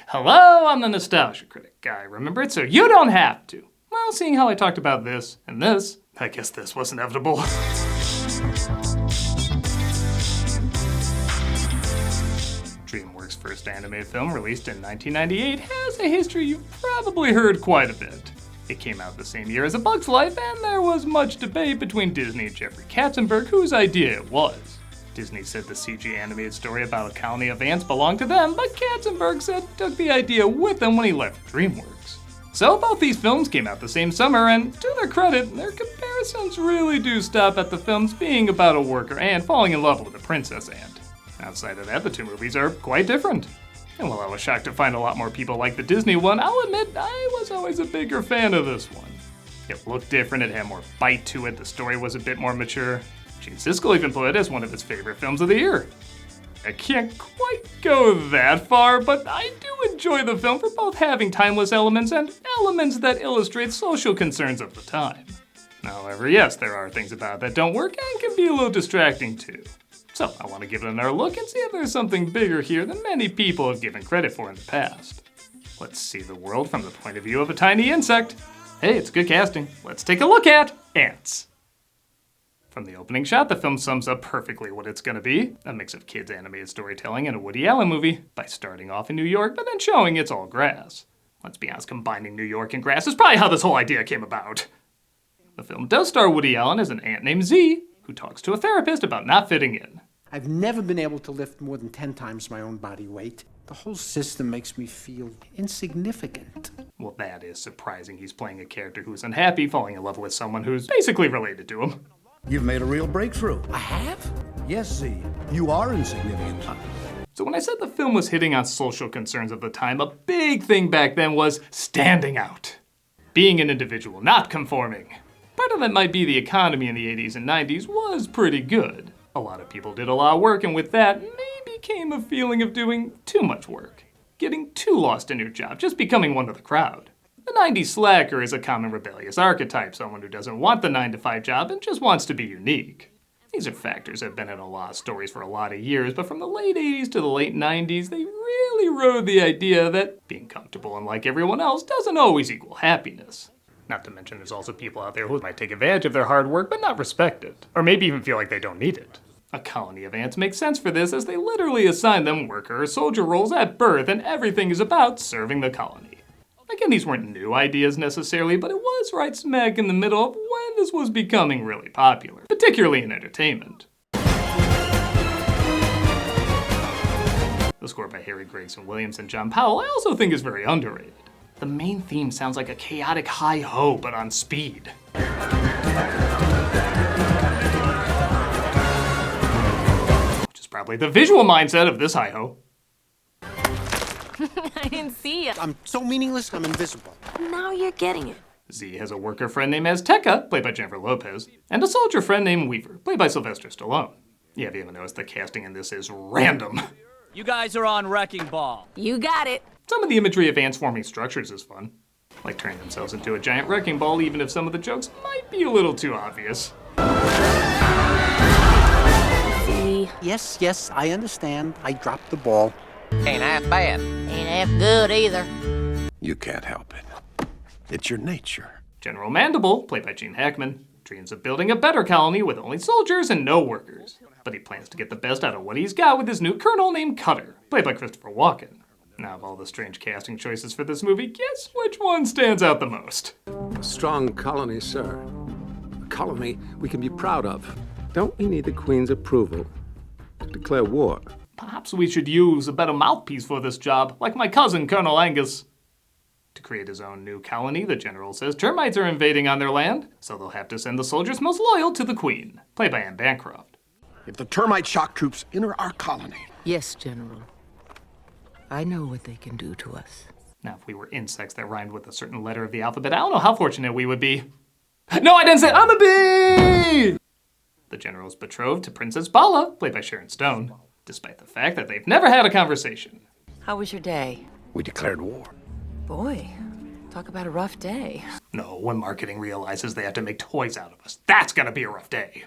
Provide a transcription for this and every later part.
Hello, I'm the Nostalgia Critic. I remember it so you don't have to. Well, seeing how I talked about this and this, I guess this was inevitable. DreamWorks' first animated film, released in 1998, has a history you've probably heard quite a bit. It came out the same year as A Bug's Life, and there was much debate between Disney and Jeffrey Katzenberg whose idea it was. Disney said the CG animated story about a colony of ants belonged to them, but Katzenberg said took the idea with him when he left DreamWorks. So both these films came out the same summer, and to their credit, their comparisons really do stop at the films being about a worker ant falling in love with a princess ant. Outside of that, the two movies are quite different. And while I was shocked to find a lot more people like the Disney one, I'll admit I was always a bigger fan of this one. It looked different, it had more bite to it, the story was a bit more mature. Gene Siskel even put it as one of his favorite films of the year. I can't quite go that far, but I do enjoy the film for both having timeless elements and elements that illustrate social concerns of the time. However, yes, there are things about it that don't work and can be a little distracting too. So I want to give it another look and see if there's something bigger here than many people have given credit for in the past. Let's see the world from the point of view of a tiny insect. Hey, it's good casting. Let's take a look at Antz. From the opening shot, the film sums up perfectly what it's gonna be. A mix of kids' animated storytelling and a Woody Allen movie, by starting off in New York, but then showing it's all grass. Let's be honest, combining New York and grass is probably how this whole idea came about. The film does star Woody Allen as an ant named Z, who talks to a therapist about not fitting in. I've never been able to lift more than 10 times my own body weight. The whole system makes me feel insignificant. Well, that is surprising. He's playing a character who's unhappy, falling in love with someone who's basically related to him. You've made a real breakthrough. I have? Yes, Z. You are insignificant. So when I said the film was hitting on social concerns of the time, a big thing back then was standing out. Being an individual, not conforming. Part of that might be the economy in the 80s and 90s was pretty good. A lot of people did a lot of work, and with that, maybe came a feeling of doing too much work. Getting too lost in your job, just becoming one of the crowd. The 90s slacker is a common rebellious archetype, someone who doesn't want the 9-to-5 job and just wants to be unique. These are factors that have been in a lot of stories for a lot of years, but from the late 80s to the late 90s, they really rode the idea that being comfortable and like everyone else doesn't always equal happiness. Not to mention there's also people out there who might take advantage of their hard work but not respect it, or maybe even feel like they don't need it. A colony of ants makes sense for this as they literally assign them worker or soldier roles at birth and everything is about serving the colony. Again, these weren't new ideas necessarily, but it was right smack in the middle of when this was becoming really popular, particularly in entertainment. The score by Harry Gregson Williams and John Powell I also think is very underrated. The main theme sounds like a chaotic hi-ho, but on speed. Which is probably the visual mindset of this hi-ho. I didn't see you. I'm so meaningless, I'm invisible. Now you're getting it. Z has a worker friend named Azteca, played by Jennifer Lopez, and a soldier friend named Weaver, played by Sylvester Stallone. Yeah, if you haven't noticed, the casting in this is random. You guys are on Wrecking Ball. You got it. Some of the imagery of ants forming structures is fun, like turning themselves into a giant wrecking ball, even if some of the jokes might be a little too obvious. See? Yes, I understand. I dropped the ball. Ain't half bad. Ain't half good either. You can't help it. It's your nature. General Mandible, played by Gene Hackman, dreams of building a better colony with only soldiers and no workers. But he plans to get the best out of what he's got with his new colonel named Cutter, played by Christopher Walken. Now, of all the strange casting choices for this movie, guess which one stands out the most? A strong colony, sir. A colony we can be proud of. Don't we need the Queen's approval to declare war? Perhaps we should use a better mouthpiece for this job, like my cousin, Colonel Angus. To create his own new colony, the general says termites are invading on their land, so they'll have to send the soldiers most loyal to the Queen, played by Bancroft. If the termite shock troops enter our colony... Yes, General. I know what they can do to us. Now, if we were insects that rhymed with a certain letter of the alphabet, I don't know how fortunate we would be. No, I didn't say I'm a bee! The general's betrothed to Princess Bala, played by Sharon Stone, despite the fact that they've never had a conversation. How was your day? We declared war. Boy, talk about a rough day. No, when marketing realizes they have to make toys out of us, that's gonna be a rough day.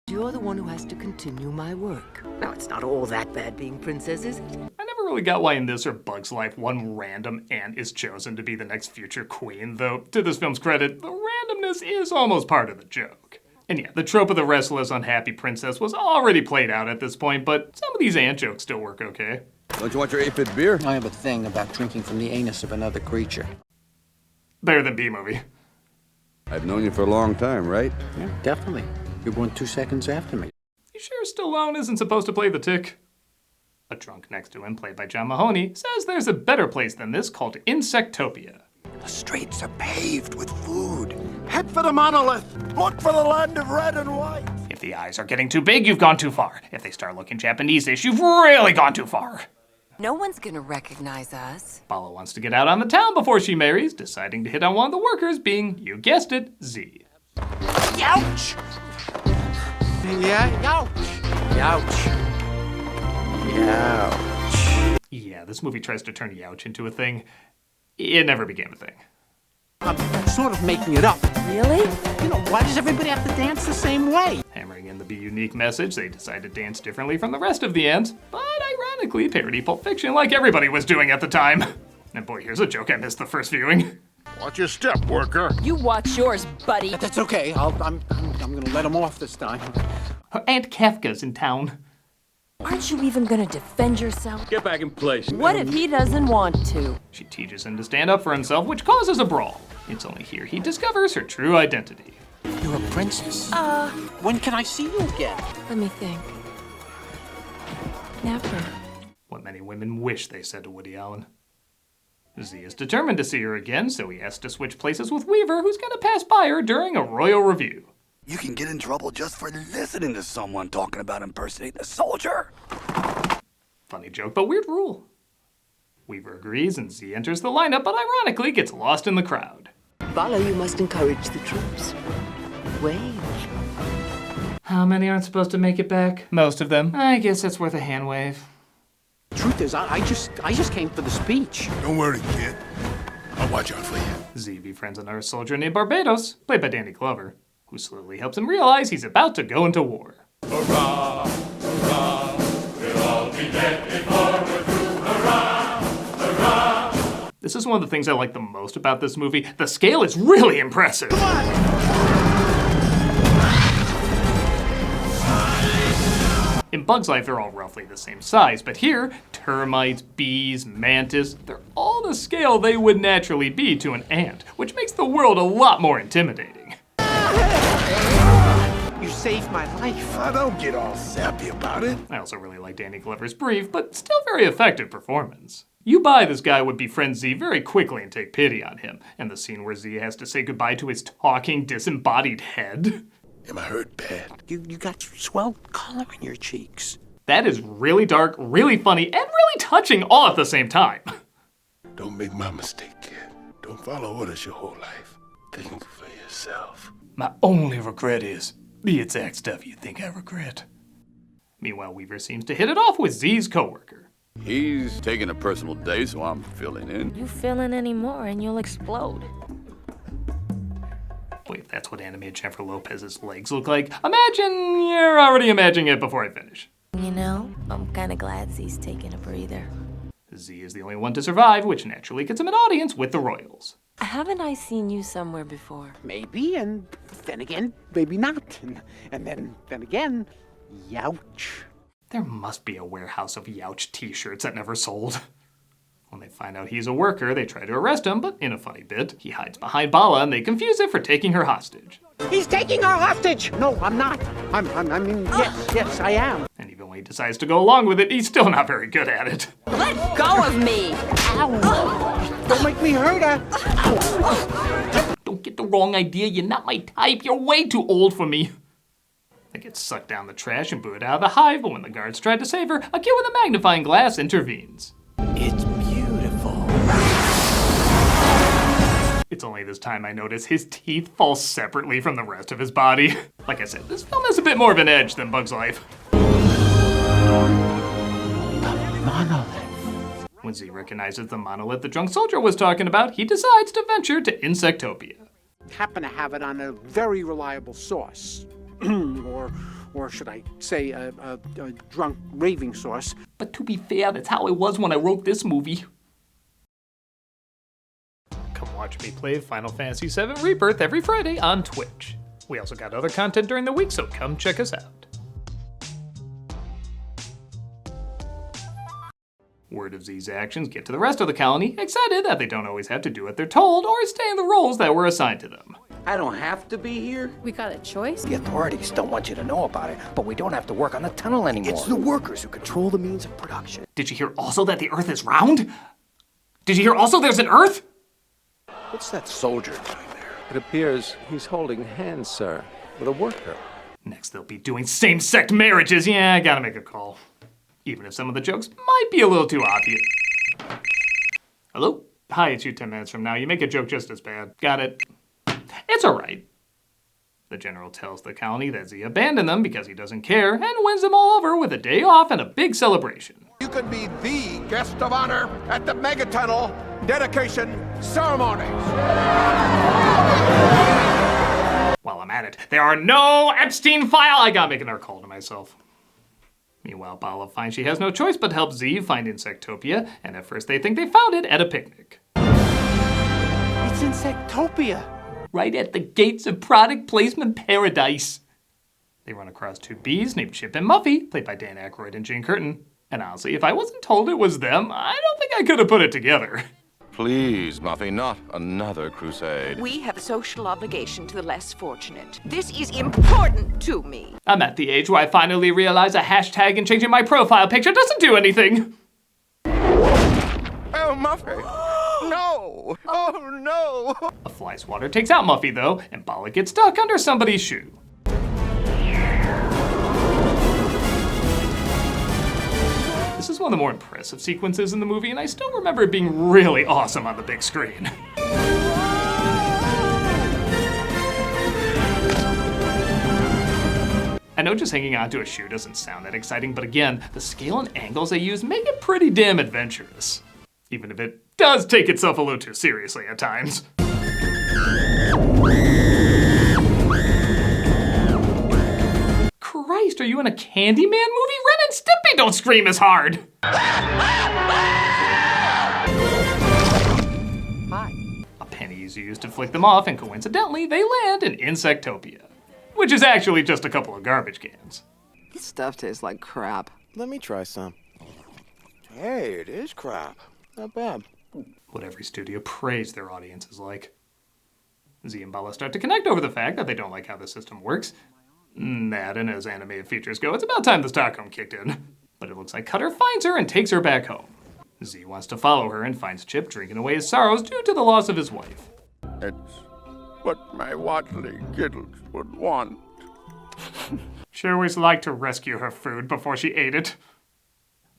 You're the one who has to continue my work. Now, it's not all that bad being princess, is it? I never really got why in this or Bug's Life one random ant is chosen to be the next future queen, though to this film's credit, the randomness is almost part of the joke. And yeah, the trope of the restless, unhappy princess was already played out at this point, but some of these ant jokes still work okay. Don't you want your 8-bit beer? I have a thing about drinking from the anus of another creature. Better than B-movie. I've known you for a long time, right? Yeah, definitely. You're born 2 seconds after me. You sure Stallone isn't supposed to play the Tick? A drunk next to him, played by John Mahoney, says there's a better place than this called Insectopia. The streets are paved with food. Head for the monolith. Look for the land of red and white. If the eyes are getting too big, you've gone too far. If they start looking Japanese-ish, you've really gone too far. No one's gonna recognize us. Bala wants to get out on the town before she marries, deciding to hit on one of the workers, being, you guessed it, Z. Youch! Yeah, youch! Youch. Youch. Yeah, this movie tries to turn youch into a thing. It never became a thing. I'm sort of making it up. Really? You know, why does everybody have to dance the same way? Hammering in the Be Unique message, they decide to dance differently from the rest of the ants, but ironically parody Pulp Fiction like everybody was doing at the time. And boy, here's a joke I missed the first viewing. Watch your step, worker. You watch yours, buddy. That's okay. I'm gonna let him off this time. Aunt Kafka's in town. Aren't you even gonna defend yourself? Get back in place. What if he doesn't want to? She teaches him to stand up for himself, which causes a brawl. It's only here he discovers her true identity. You're a princess. When can I see you again? Let me think. Never. What many women wish they said to Woody Allen. Z is determined to see her again, so he has to switch places with Weaver, who's gonna pass by her during a royal review. You can get in trouble just for listening to someone talking about impersonating a soldier. Funny joke, but weird rule. Weaver agrees, and Z enters the lineup, but ironically gets lost in the crowd. Bala, you must encourage the troops. Wave. How many aren't supposed to make it back? Most of them. I guess it's worth a hand wave. Truth is, I just came for the speech. Don't worry, kid. I'll watch out for you. Z befriends another soldier named Barbados, played by Danny Glover, who slowly helps him realize he's about to go into war. Hurrah, hurrah, we'll all be dead before we're through. Hurrah, hurrah. This is one of the things I like the most about this movie. The scale is really impressive. Come on! In Bug's Life, they're all roughly the same size, but here, termites, bees, mantis, they're all the scale they would naturally be to an ant, which makes the world a lot more intimidating. You saved my life. I don't get all sappy about it. I also really like Danny Glover's brief, but still very effective performance. You buy this guy would befriend Z very quickly and take pity on him, and the scene where Z has to say goodbye to his talking, disembodied head. Am I hurt bad? You got swell color in your cheeks. That is really dark, really funny, and really touching all at the same time. Don't make my mistake, kid. Don't follow orders your whole life. Think for yourself. My only regret is the exact stuff you think I regret. Meanwhile, Weaver seems to hit it off with Z's coworker. He's taking a personal day, so I'm filling in. You fill in any more and you'll explode. Wait, if that's what animated Jennifer Lopez's legs look like, imagine you're already imagining it before I finish. You know, I'm kinda glad Z's taking a breather. Z is the only one to survive, which naturally gets him an audience with the royals. Haven't I seen you somewhere before? Maybe, and then again, maybe not. And then again, youch. There must be a warehouse of Youch t-shirts that never sold. When they find out he's a worker, they try to arrest him, but in a funny bit, he hides behind Bala and they confuse it for taking her hostage. He's taking her hostage! No, I'm not. I mean, yes, I am. And even when he decides to go along with it, he's still not very good at it. Let go of me! Ow! Don't make me hurt her! Don't get the wrong idea, you're not my type, you're way too old for me. They get sucked down the trash and booted out of the hive, but when the guards try to save her, a kid with a magnifying glass intervenes. It's beautiful. It's only this time I notice his teeth fall separately from the rest of his body. Like I said, this film has a bit more of an edge than Bug's Life. The monolith. When Z recognizes the monolith the drunk soldier was talking about, he decides to venture to Insectopia. Happen to have it on a very reliable source. or should I say a drunk raving source. But to be fair, that's how I was when I wrote this movie. Come watch me play Final Fantasy VII Rebirth every Friday on Twitch. We also got other content during the week, so come check us out. Word of Z's actions get to the rest of the colony, excited that they don't always have to do what they're told or stay in the roles that were assigned to them. I don't have to be here. We got a choice? The authorities don't want you to know about it, but we don't have to work on the tunnel anymore. It's the workers who control the means of production. Did you hear also that the Earth is round? Did you hear also there's an Earth? What's that soldier doing there? It appears he's holding hands, sir, with a worker. Next they'll be doing same-sex marriages. Yeah, I gotta make a call. Even if some of the jokes might be a little too obvious. Hello? Hi, it's you 10 minutes from now. You make a joke just as bad. Got it. It's alright. The general tells the colony that Z abandoned them because he doesn't care and wins them all over with a day off and a big celebration. You could be the guest of honor at the Megatunnel dedication ceremony. While I'm at it, there are no Epstein file. I gotta make another call to myself. Meanwhile, Bala finds she has no choice but help Z find Insectopia, and at first they think they found it at a picnic. It's Insectopia. Right at the gates of product placement paradise. They run across two bees named Chip and Muffy, played by Dan Aykroyd and Jane Curtin. And honestly, if I wasn't told it was them, I don't think I could have put it together. Please, Muffy, not another crusade. We have a social obligation to the less fortunate. This is important to me. I'm at the age where I finally realize a hashtag and changing my profile picture doesn't do anything. Oh, Muffy. No. Oh, no. A fly swatter takes out Muffy, though, and Bala gets stuck under somebody's shoe. This is one of the more impressive sequences in the movie, and I still remember it being really awesome on the big screen. I know just hanging onto a shoe doesn't sound that exciting, but again, the scale and angles they use make it pretty damn adventurous. Even if it does take itself a little too seriously at times. Christ, are you in a Candyman movie? Ren and Stimpy don't scream as hard! Hi. A penny is used to flick them off, and coincidentally, they land in Insectopia. Which is actually just a couple of garbage cans. This stuff tastes like crap. Let me try some. Hey, it is crap. Not bad. What every studio praised their audience is like. Z and Bala start to connect over the fact that they don't like how the system works. That, and as animated features go, it's about time the Stockholm kicked in. But it looks like Cutter finds her and takes her back home. Z wants to follow her and finds Chip drinking away his sorrows due to the loss of his wife. It's what my Watley Giddles would want. She always liked to rescue her food before she ate it.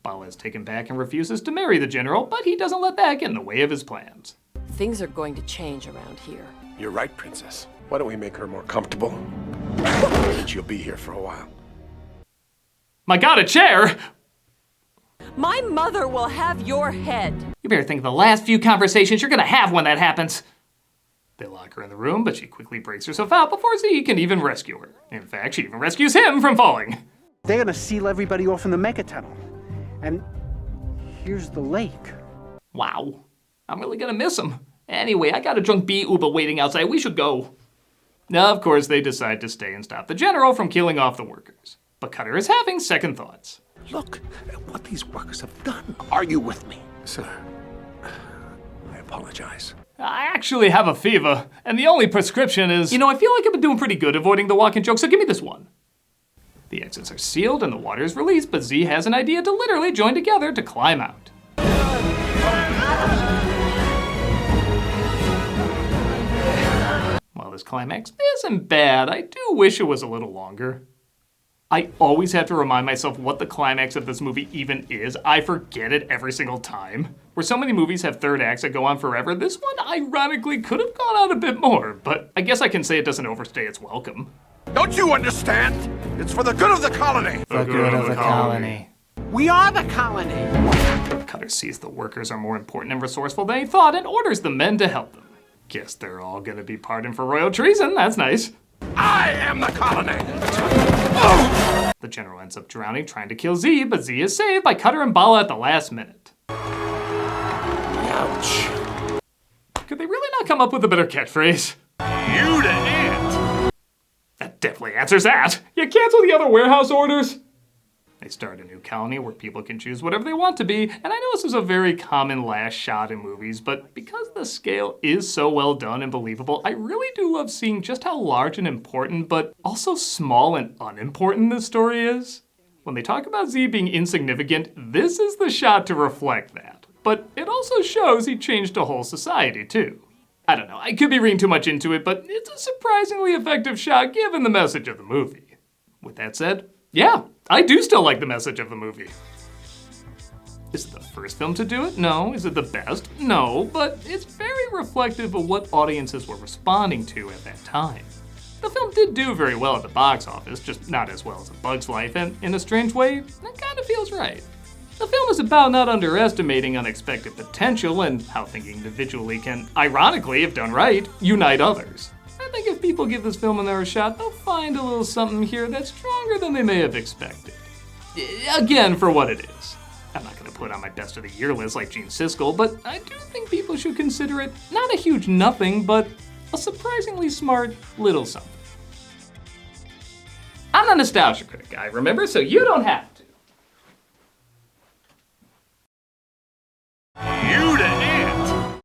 Bala is taken back and refuses to marry the general, but he doesn't let that get in the way of his plans. Things are going to change around here. You're right, Princess. Why don't we make her more comfortable? She'll be here for a while. My god, a chair! My mother will have your head. You better think of the last few conversations you're gonna have when that happens. They lock her in the room, but she quickly breaks herself out before Z can even rescue her. In fact, she even rescues him from falling. They're gonna seal everybody off in the Megatunnel. And here's the lake. Wow. I'm really gonna miss him. Anyway, I got a drunk bee Uber waiting outside. We should go. Now, of course, they decide to stay and stop the general from killing off the workers. But Cutter is having second thoughts. Look at what these workers have done. Are you with me? Sir, I apologize. I actually have a fever, and the only prescription is... You know, I feel like I've been doing pretty good avoiding the Walken joke, so give me this one. The exits are sealed and the water is released, but Z has an idea to literally join together to climb out. While this climax isn't bad, I do wish it was a little longer. I always have to remind myself what the climax of this movie even is. I forget it every single time. Where so many movies have third acts that go on forever, this one ironically could have gone on a bit more, but I guess I can say it doesn't overstay its welcome. Don't you understand? It's for the good of the colony. The good of the colony. We are the colony. Cutter sees the workers are more important and resourceful than he thought and orders the men to help them. Guess they're all gonna be pardoned for royal treason, that's nice. I am the colony! The general ends up drowning trying to kill Z, but Z is saved by Cutter and Bala at the last minute. Ouch. Could they really not come up with a better catchphrase? You the ant! That definitely answers that. You cancel the other warehouse orders? They start a new colony where people can choose whatever they want to be, and I know this is a very common last shot in movies, but because the scale is so well done and believable, I really do love seeing just how large and important, but also small and unimportant this story is. When they talk about Z being insignificant, this is the shot to reflect that. But it also shows he changed a whole society too. I don't know, I could be reading too much into it, but it's a surprisingly effective shot given the message of the movie. With that said, yeah, I do still like the message of the movie. Is it the first film to do it? No. Is it the best? No, but it's very reflective of what audiences were responding to at that time. The film did do very well at the box office, just not as well as A Bug's Life, and in a strange way, that kind of feels right. The film is about not underestimating unexpected potential and how thinking individually can, ironically, if done right, unite others. I think if people give this film another shot, they'll find a little something here that's stronger than they may have expected. Again, for what it is. I'm not going to put on my best of the year list like Gene Siskel, but I do think people should consider it not a huge nothing, but a surprisingly smart little something. I'm a Nostalgia Critic guy, remember? So you don't have to. You the ant!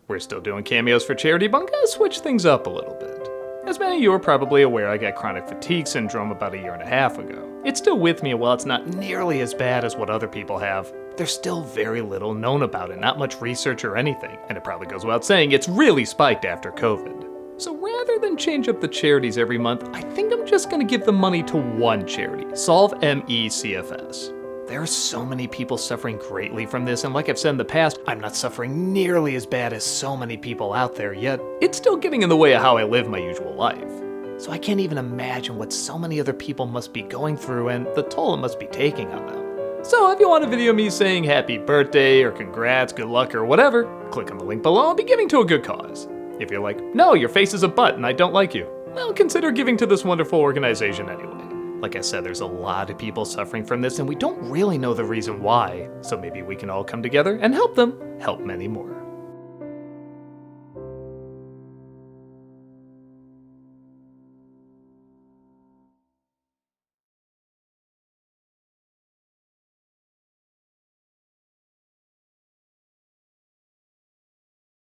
We're still doing cameos for charity, but I'm gonna switch things up a little bit. As many of you are probably aware, I got chronic fatigue syndrome about 1.5 years ago. It's still with me, and while it's not nearly as bad as what other people have, there's still very little known about it, not much research or anything, and it probably goes without saying, it's really spiked after COVID. So rather than change up the charities every month, I think I'm just gonna give the money to one charity, Solve MECFS. There are so many people suffering greatly from this, and like I've said in the past, I'm not suffering nearly as bad as so many people out there, yet it's still getting in the way of how I live my usual life. So I can't even imagine what so many other people must be going through and the toll it must be taking on them. So if you want a video of me saying happy birthday or congrats, good luck or whatever, click on the link below and be giving to a good cause. If you're like, no, your face is a butt and I don't like you, well, consider giving to this wonderful organization anyway. Like I said, there's a lot of people suffering from this and we don't really know the reason why, so maybe we can all come together and help them help many more.